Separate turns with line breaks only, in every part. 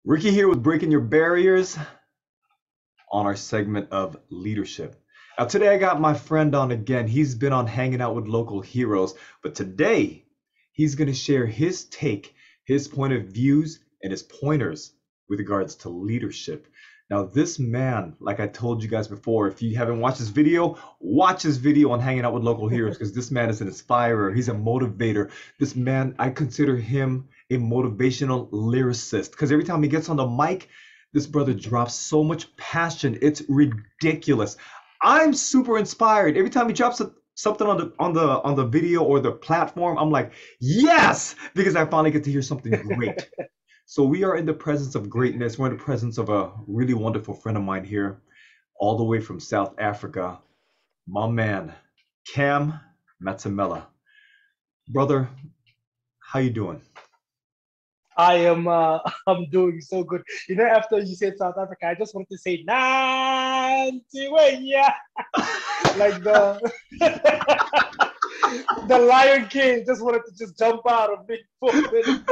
Ricky here with Breaking Your Barriers on our segment of leadership. Now, today I got my friend on again. He's been on Hanging Out with Local Heroes, but today he's going to share his take, his point of views, and his pointers with regards to leadership. Now, this man, like I told you guys before, if you haven't watched this video, watch this video on Hanging Out with Local Heroes because this man is an inspirer. He's a motivator. This man, I consider him a motivational lyricist because every time he gets on the mic, this brother drops so much passion. It's ridiculous. I'm super inspired. Every time he drops something on the video or the platform, I'm like, yes, because I finally get to hear something great. So we are in the presence of greatness. We're in the presence of a really wonderful friend of mine here, all the way from South Africa, my man, Kam Matsemela. Brother, how you doing?
I am I'm doing so good. You know, after you said South Africa, I just wanted to say yeah, like the the Lion King. Just wanted to just jump out of me for a minute.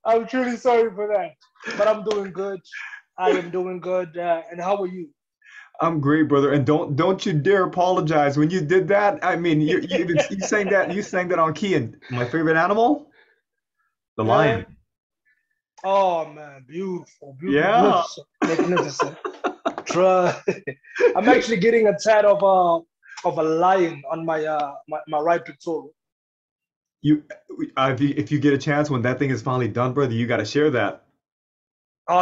I'm truly sorry for that, but I'm doing good. I am doing good. And how are you?
I'm great, brother, and don't you dare apologize. When you did that, I mean, you sang that on key. And my favorite animal, the
Yeah.
lion.
Oh man, beautiful, beautiful,
Yeah.
magnificent, magnificent. Try. I'm actually getting a tat of a lion on my right pectoral.
You, if you get a chance when that thing is finally done, brother, you got to share that.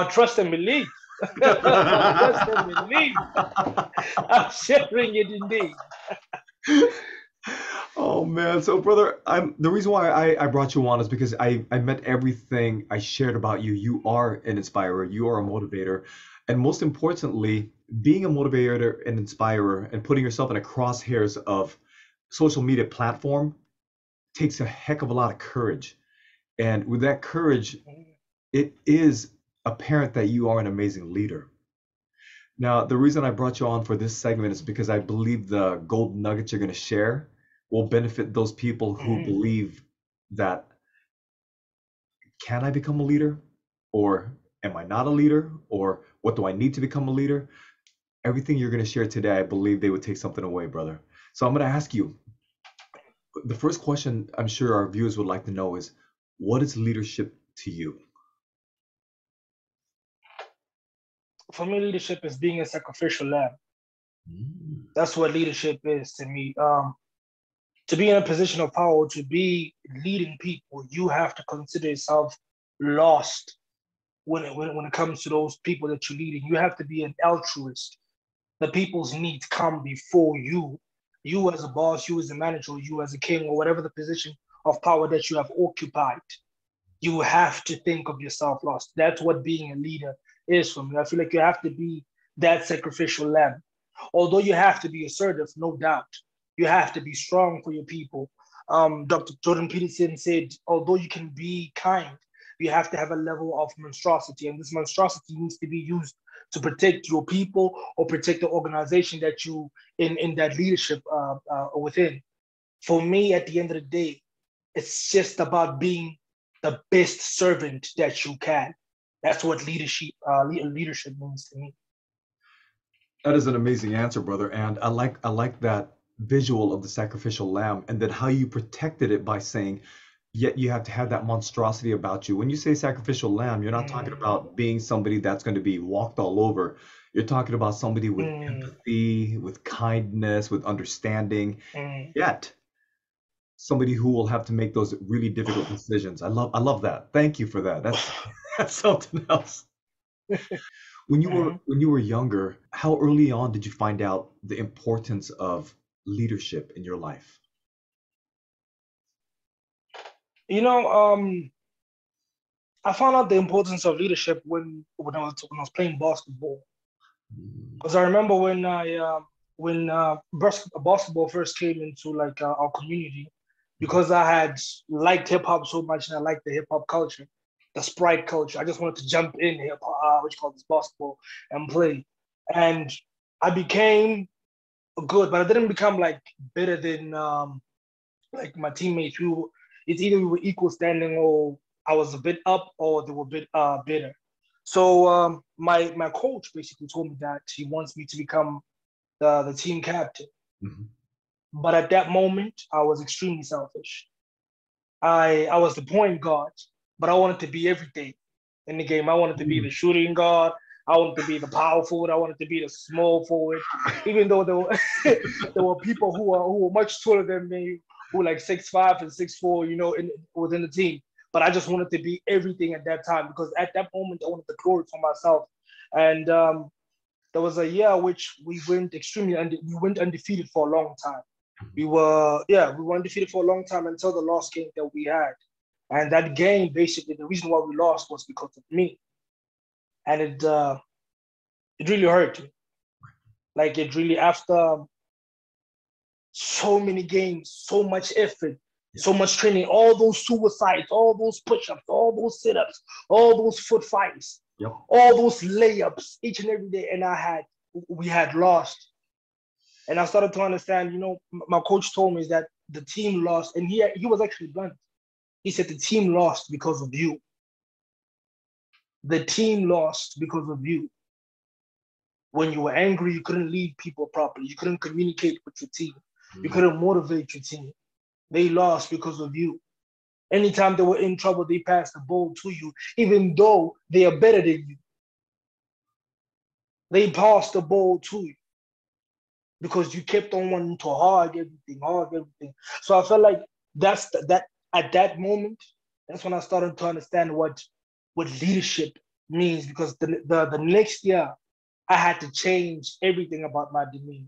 Trust and believe. Trust and believe. I'm sharing it indeed.
Oh man, so brother, I'm the reason why I brought you on is because I met everything I shared about you. You are an inspirer, you are a motivator, and most importantly, being a motivator and inspirer and putting yourself in a crosshairs of social media platform takes a heck of a lot of courage. And with that courage, it is apparent that you are an amazing leader. Now, the reason I brought you on for this segment is because I believe the gold nuggets you're going to share will benefit those people who
Mm.
believe that can I become a leader? Or am I not a leader? Or what do I need to become a leader? Everything you're going to share today, I believe they would take something away, brother. So I'm going to ask you the first question I'm sure our viewers would like to know is what is leadership to you?
For me, leadership is being a sacrificial lamb.
Mm.
That's what leadership is to me. To be in a position of power, to be leading people, you have to consider yourself lost when it comes to those people that you're leading. You have to be an altruist. The people's needs come before you. You as a boss, you as a manager, you as a king, or whatever the position of power that you have occupied, you have to think of yourself lost. That's what being a leader is for me. I feel like you have to be that sacrificial lamb. Although you have to be assertive, no doubt. You have to be strong for your people. Dr. Jordan Peterson said, although you can be kind, you have to have a level of monstrosity. And this monstrosity needs to be used to protect your people or protect the organization that you in that leadership within. For me, at the end of the day, it's just about being the best servant that you can. That's what leadership means to me.
That is an amazing answer, brother. And I like that visual of the sacrificial lamb and then how you protected it by saying, yet you have to have that monstrosity about you. When you say sacrificial lamb, you're not talking
Mm,
about being somebody that's going to be walked all over. You're talking about somebody with
mm,
empathy, with kindness, with understanding,
mm,
yet somebody who will have to make those really difficult decisions. I love that. Thank you for that. That's that's something else. When you were
mm.
when you were younger, how early on did you find out the importance of leadership in your life?
You know, I found out the importance of leadership when I was playing basketball.
Mm.
Because I remember when basketball first came into like our community, because I had liked hip hop so much and I liked the hip hop culture, the Sprite culture. I just wanted to jump in hip hop, what you call this basketball, and play. And I became good, but I didn't become like better than like my teammates. It's either we were equal standing or I was a bit up or they were a bit bitter. So my coach basically told me that he wants me to become the team captain.
Mhm.
But at that moment, I was extremely selfish. I was the point guard, but I wanted to be everything in the game. I wanted to be the shooting guard. I wanted to be the power forward. I wanted to be the small forward. Even though there were there were people who were much taller than me, who were like 6'5" and 6'4", within the team. But I just wanted to be everything at that time because at that moment I wanted the glory for myself. And there was a year which we went undefeated for a long time. We were undefeated for a long time until the last game that we had. And that game, basically, the reason why we lost was because of me. And it really hurt me. Like it really, after so many games, so much effort,
Yeah.
so much training, all those suicides, all those push-ups, all those sit-ups, all those foot fights,
Yep.
all those layups each and every day. And we had lost. And I started to understand, my coach told me that the team lost, and he was actually blunt. He said the team lost because of you. The team lost because of you. When you were angry, you couldn't lead people properly. You couldn't communicate with your team. You couldn't motivate your team. They lost because of you. Anytime they were in trouble, they passed the ball to you, even though they are better than you. They passed the ball to you because you kept on wanting to hog everything. So I felt like that at that moment, that's when I started to understand what leadership means. Because the next year, I had to change everything about my demeanor.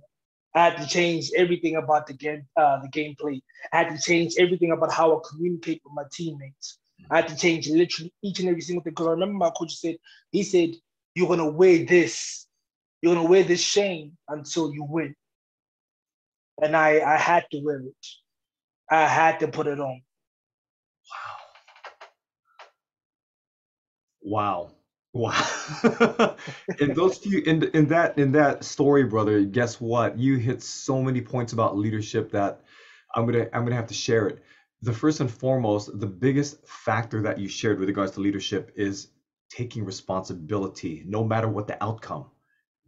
I had to change everything about the gameplay. I had to change everything about how I communicate with my teammates. I had to change literally each and every single thing. Because I remember my coach said, "You're gonna wear this. You're gonna wear this shame until you win." And I had to wear it. I had to put it on.
Wow. Wow. In those few in that story, brother, guess what? You hit so many points about leadership that I'm gonna have to share it. The first and foremost, the biggest factor that you shared with regards to leadership is taking responsibility, no matter what the outcome.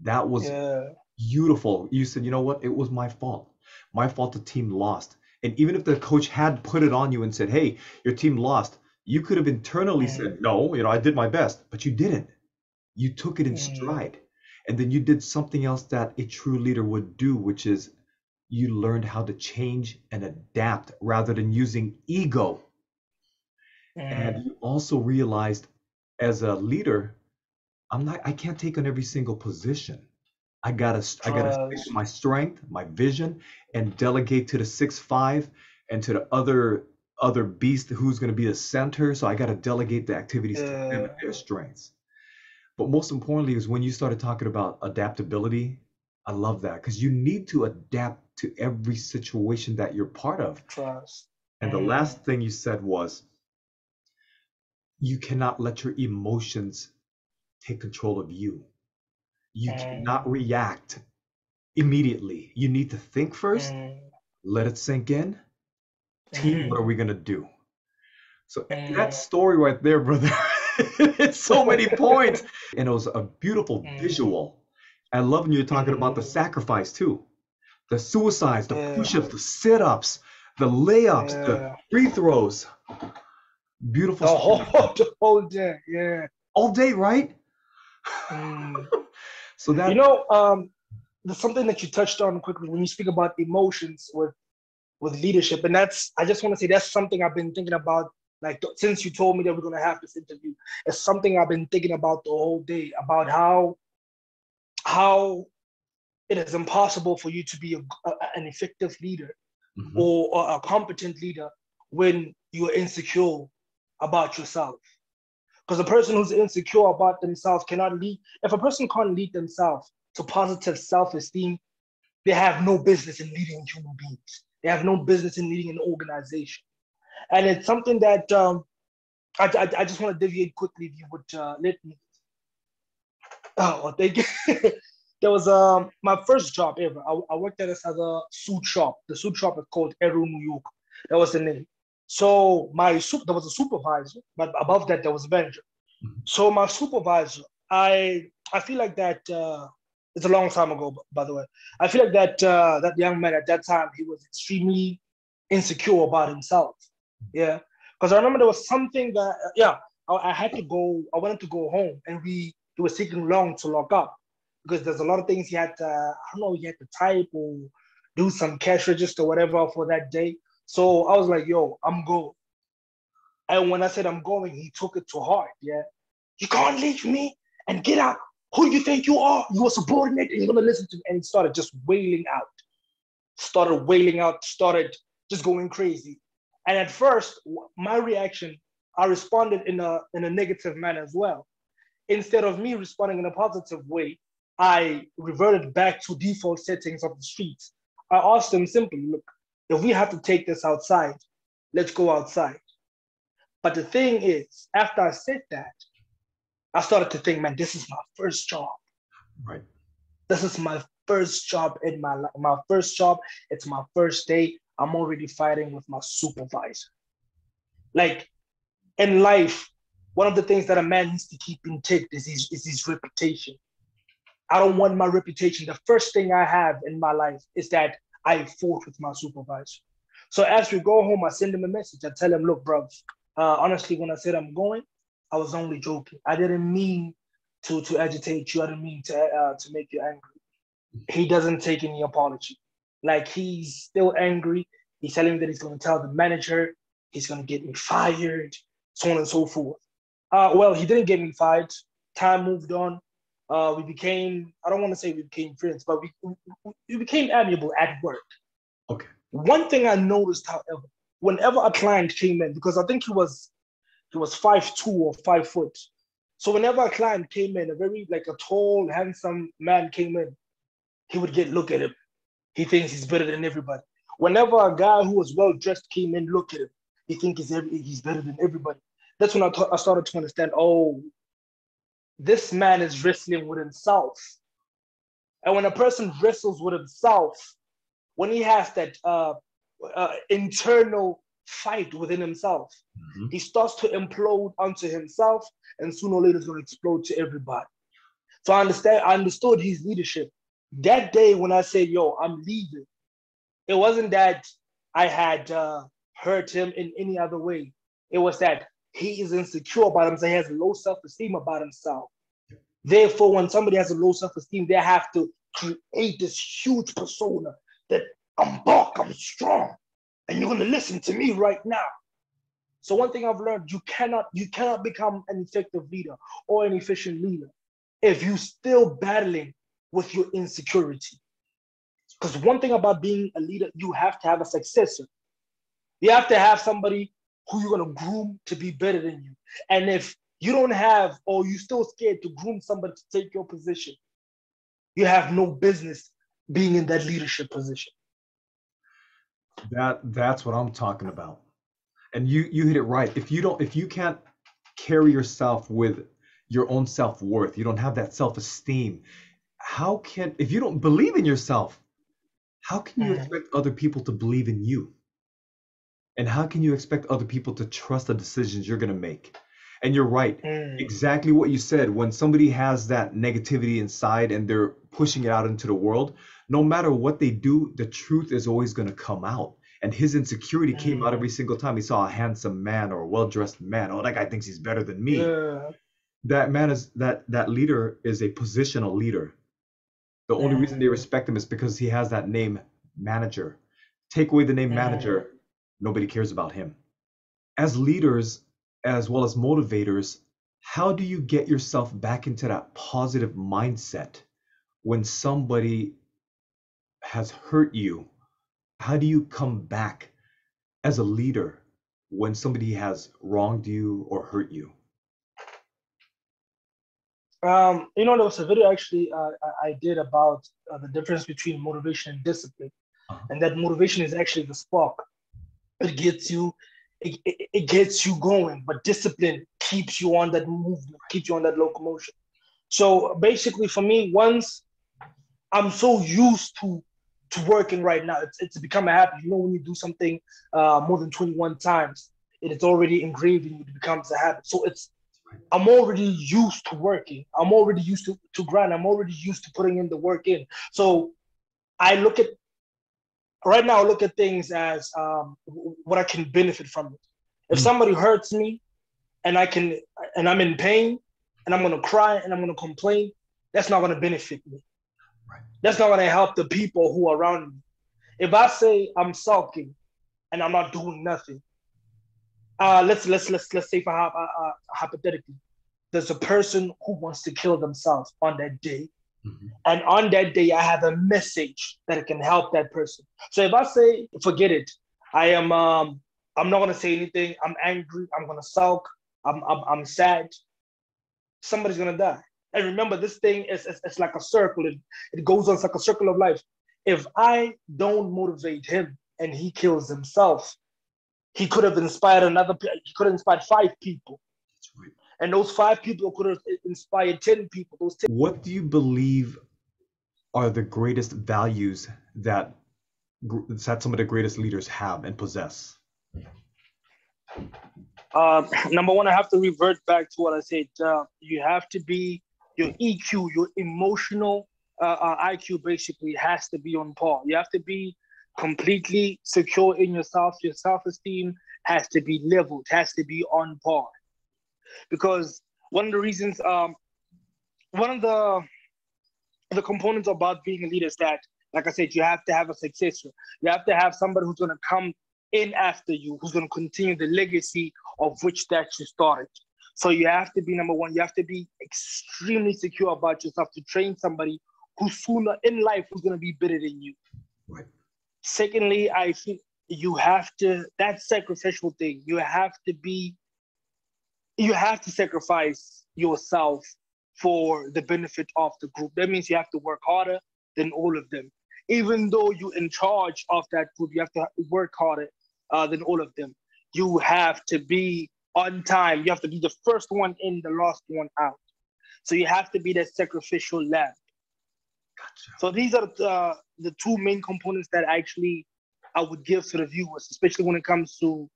That was
Yeah.
beautiful. You said, you know what? It was my fault. My fault the team lost. And even if the coach had put it on you and said, hey, your team lost, you could have internally
Mm,
said, no, I did my best, but you didn't. You took it in
mm,
stride. And then you did something else that a true leader would do, which is you learned how to change and adapt rather than using ego. And
mm.
you also realized as a leader, I can't take on every single position. I gotta stick to
Trust.
my strength, my vision, and delegate to the 6'5" and to the other beast who's gonna be the center. So I gotta delegate the activities to them and
Yeah.
their strengths. But most importantly is when you started talking about adaptability, I love that because you need to adapt to every situation that you're part of.
Trust.
And the last thing you said was you cannot let your emotions take control of you. You cannot
Mm,
react immediately. You need to think first,
mm,
let it sink in. Team, what
mm,
are we gonna do? So that
mm,
story right there, brother, it's so many points. And it was a beautiful
mm,
visual. I love when you're talking about the
mm.
sacrifice too. The suicides, the
Yeah.
push-ups, the sit-ups, the layups, the
Yeah.
free throws. Beautiful
The whole
story, brother.
the whole day. Yeah.
All day, right?
Mm.
So
You
that
know, there's something that you touched on quickly when you speak about emotions with leadership, and I just want to say that's something I've been thinking about. Like since you told me that we're gonna have this interview, it's something I've been thinking about the whole day about how it is impossible for you to be an effective leader
Mhm.
or a competent leader when you're insecure about yourself. Because a person who's insecure about themselves cannot lead. If a person can't lead themselves to positive self-esteem, they have no business in leading human beings. They have no business in leading an organization. And it's something that I just want to deviate quickly if you would let me. Oh, well, thank you. There was my first job ever. I worked at this as a suit shop. The suit shop is called Eru New York. That was the name. So there was a supervisor, but above that there was a manager.
Mhm.
So my supervisor, I feel like that. It's a long time ago, by the way. I feel like that young man at that time, he was extremely insecure about himself. Yeah, because I remember there was something that I had to go. I wanted to go home, and it was taking long to lock up because there's a lot of things he had to. I don't know. He had to type or do some cash register, whatever, for that day. So I was like, "Yo, I'm going." And when I said I'm going, he took it to heart. Yeah, you can't leave me and get out. Who do you think you are? You're a subordinate and you're gonna listen to me. And he started just wailing out, started just going crazy. And at first, my reaction, I responded in a negative manner as well. Instead of me responding in a positive way, I reverted back to default settings of the streets. I asked them simply, look, if we have to take this outside, let's go outside. But the thing is, after I said that, I started to think, man, this is my first job.
Right.
This is my first job in my life. My first job. It's my first day. I'm already fighting with my supervisor. Like in life, one of the things that a man needs to keep intact is his reputation. I don't want my reputation. The first thing I have in my life is that I fought with my supervisor. So as we go home, I send him a message. I tell him, look, bro, honestly, when I said I'm going, I was only joking. I didn't mean to agitate you. I didn't mean to make you angry. He doesn't take any apology. Like he's still angry. He's telling me that he's going to tell the manager. He's going to get me fired, so on and so forth. Well, he didn't get me fired. Time moved on. We became, I don't want to say we became friends, but we became amiable at work.
Okay.
One thing I noticed, however, whenever a client came in, because I think he was 5'2" or 5 foot. So whenever a client came in, a very like a tall, handsome man came in, he would look at him. He thinks he's better than everybody. Whenever a guy who was well dressed came in, look at him. He thinks he's better than everybody. That's when I started to understand. Oh, this man is wrestling with himself. And when a person wrestles with himself, when he has that internal fight within himself,
Mhm.
he starts to implode onto himself, and sooner or later, it's going to explode to everybody. So I understood his leadership. That day when I said, yo, I'm leaving, it wasn't that I had hurt him in any other way. It was that he is insecure about himself. He has low self-esteem about himself. Therefore, when somebody has a low self-esteem, they have to create this huge persona that I'm Buck, I'm strong, and you're going to listen to me right now. So one thing I've learned, you cannot become an effective leader or an efficient leader if you're still battling with your insecurity. Because one thing about being a leader, you have to have a successor. You have to have somebody who you're going to groom to be better than you. And if you don't have, or you're still scared to groom somebody to take your position, you have no business being in that leadership position.
That's what I'm talking about. And you hit it right. If you can't carry yourself with your own self-worth, you don't have that self-esteem, how can if you don't believe in yourself, how can you
Mm,
expect other people to believe in you? And how can you expect other people to trust the decisions you're going to make? And you're right.
mm,
Exactly what you said. When somebody has that negativity inside and they're pushing it out into the world, no matter what they do, the truth is always going to come out. And his insecurity came out
mm.
every single time he saw a handsome man or a well-dressed man. Oh, that guy thinks he's better than me.
Yeah.
That man is that leader is a positional leader. The only reason they
Mm,
respect him is because he has that name manager. Take away the name
mm.
manager, nobody cares about him. As leaders, as well as motivators, how do you get yourself back into that positive mindset when somebody has hurt you? How do you come back as a leader when somebody has wronged you or hurt you?
There was a video actually I did about the difference between motivation and discipline,
Uh-huh.
and that motivation is actually the spark. It gets you, it gets you going, but discipline keeps you on that movement, keeps you on that locomotion. So basically, for me, once I'm so used to to working right now. It's become a habit. You know, when you do something more than 21 times, it is already engraved in you. It becomes a habit. So I'm already used to working. I'm already used to grind. I'm already used to putting in the work in. So I look at right now. I look at things as what I can benefit from it. If
Mm.
somebody hurts me and I'm in pain and I'm gonna cry and I'm gonna complain, that's not gonna benefit me.
Right.
That's not gonna help the people who are around me. If I say I'm sulking and I'm not doing nothing, let's say for hypothetically, there's a person who wants to kill themselves on that day,
Mhm.
and on that day I have a message that can help that person. So if I say forget it, I'm not gonna say anything. I'm angry. I'm gonna sulk. I'm sad. Somebody's gonna die. And remember, this thing is it's like a circle. It goes on. It's like a circle of life. If I don't motivate him and he kills himself, he could have inspired he could have inspired 5 people.
That's right.
And those 5 people could have inspired 10 people. Those 10.
What do you believe are the greatest values that some of the greatest leaders have and possess?
Number one, I have to revert back to what I said. You have to be your EQ, your emotional IQ basically has to be on par. You have to be completely secure in yourself. Your self-esteem has to be leveled, has to be on par. Because one of the reasons, one of the components about being a leader is that, like I said, you have to have a successor. You have to have somebody who's going to come in after you, who's going to continue the legacy of which that you started. So you have to be number one. You have to be extremely secure about yourself to train somebody who sooner in life who's going to be better than you.
Right.
Secondly, I think you have to that sacrificial thing. You have to sacrifice yourself for the benefit of the group. That means you have to work harder than all of them. Even though you're in charge of that group, you have to work harder than all of them. You have to be on time. You have to be the first one in, the last one out. So you have to be that sacrificial lamb.
Gotcha.
So these are the two main components that actually I would give to the viewers, especially when it comes to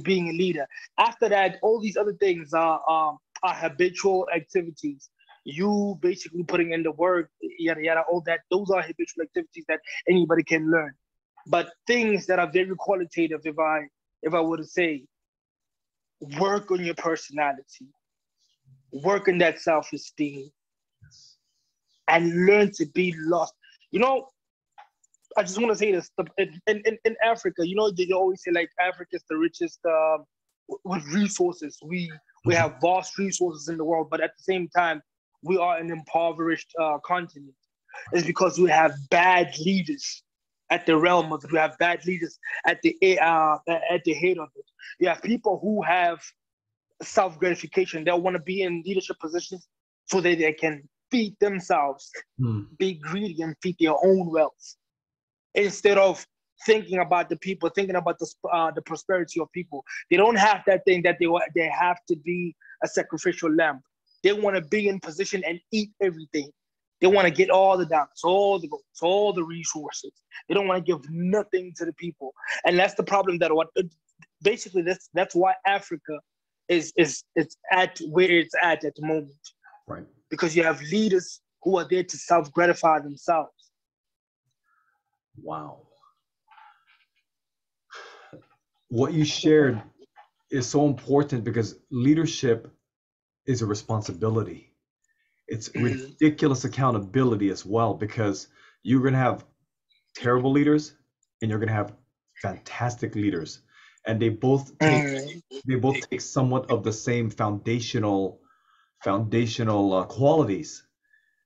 being a leader. After that, all these other things are habitual activities. You basically putting in the work, yada yada, all that. Those are habitual activities that anybody can learn. But things that are very qualitative, if I were to say, work on your personality, work on that self-esteem,
Yes.
and learn to be lost. You know, I just want to say this. In Africa, you know, they always say like Africa is the richest with resources. We
Mhm.
have vast resources in the world, but at the same time, we are an impoverished continent. It's because we have bad leaders at the realm of it. We have bad leaders at the head of it. You have people who have self gratification. They want to be in leadership positions so that they can feed themselves,
Mm.
be greedy, and feed their own wealth instead of thinking about the people, thinking about the prosperity of people. They don't have that thing that they have to be a sacrificial lamb. They want to be in position and eat everything. They want to get all the dollars, all the goals, all the resources. They don't want to give nothing to the people, and that's the problem. That what basically that's why Africa is it's at where it's at the moment,
Right.
because you have leaders who are there to self gratify themselves.
Wow. What you shared is so important because leadership is a responsibility. It's
Mm,
ridiculous accountability as well because you're going to have terrible leaders and you're going to have fantastic leaders, and
mm,
they both take somewhat of the same foundational qualities.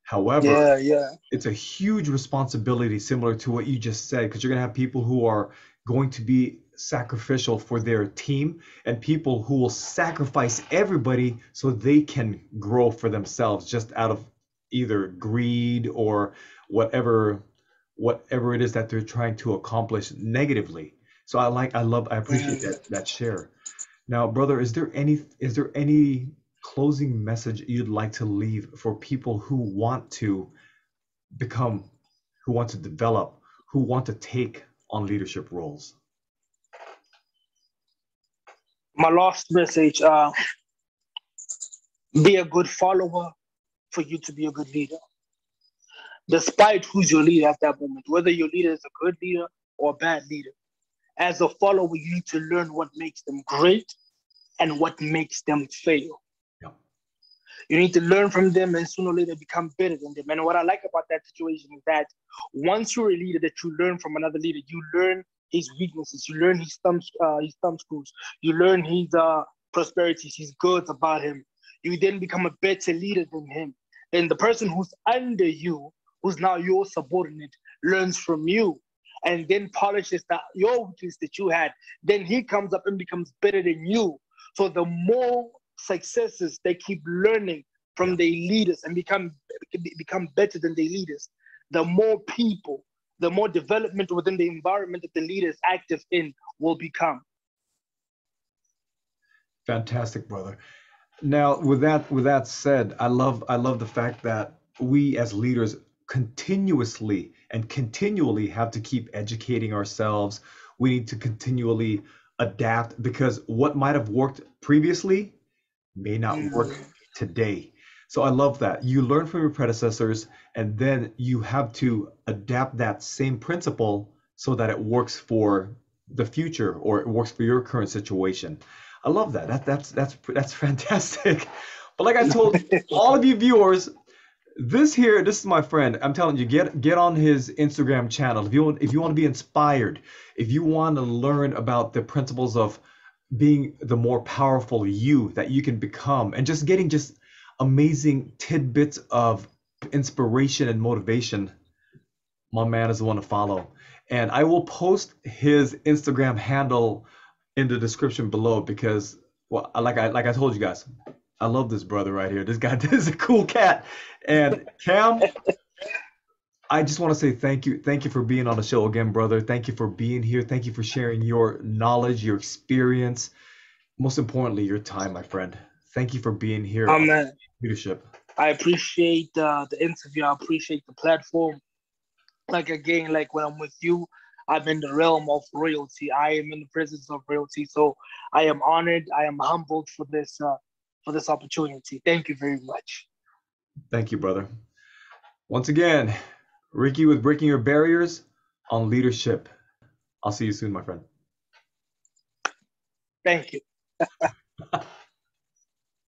However,
yeah, yeah.
it's a huge responsibility, similar to what you just said, because you're going to have people who are going to be sacrificial for their team and people who will sacrifice everybody so they can grow for themselves just out of either greed or whatever whatever it is that they're trying to accomplish negatively. So I appreciate
Mm.
that share. Now, brother, is there any closing message you'd like to leave for people become, who want to develop, who want to take on leadership roles?
My last message: be a good follower for you to be a good leader. Despite who's your leader at that moment, whether your leader is a good leader or a bad leader, as a follower, you need to learn what makes them great and what makes them fail.
Yeah.
You need to learn from them and sooner or later become better than them. And what I like about that situation is that once you're a leader that you learn from another leader, you learn his weaknesses, you learn his thumb screws, you learn his prosperities, his goods about him. You then become a better leader than him. Then the person who's under you, who's now your subordinate, learns from you and then polishes your weakness that you had. Then he comes up and becomes better than you. So the more successes they keep learning from their leaders and become better than their leaders, the more people, the more development within the environment that the leader is active in will become.
Fantastic, brother. Now, with that said, I love the fact that we as leaders continuously and continually have to keep educating ourselves. We need to continually adapt because what might have worked previously may not work
Mm.
today. So I love that. You learn from your predecessors and then you have to adapt that same principle so that it works for the future or it works for your current situation. I love that. That's fantastic. But like I told all of you viewers, this is my friend. I'm telling you, get on his Instagram channel if you want to be inspired, if you want to learn about the principles of being the more powerful you that you can become, and just getting just amazing tidbits of inspiration and motivation. My man is the one to follow. And I will post his Instagram handle in the description below because, well, like I told you guys, I love this brother right here. This guy this is a cool cat. And Cam, I just want to say thank you. Thank you for being on the show again, brother. Thank you for being here. Thank you for sharing your knowledge, your experience, most importantly, your time, my friend. Thank you for being here on
Man,
leadership.
I appreciate the interview. I appreciate the platform. Like again, like when I'm with you, I'm in the realm of royalty. I am in the presence of royalty. So I am honored. I am humbled for this opportunity. Thank you very much.
Thank you, brother. Once again, Ricky with Breaking Your Barriers on leadership. I'll see you soon, my friend.
Thank you.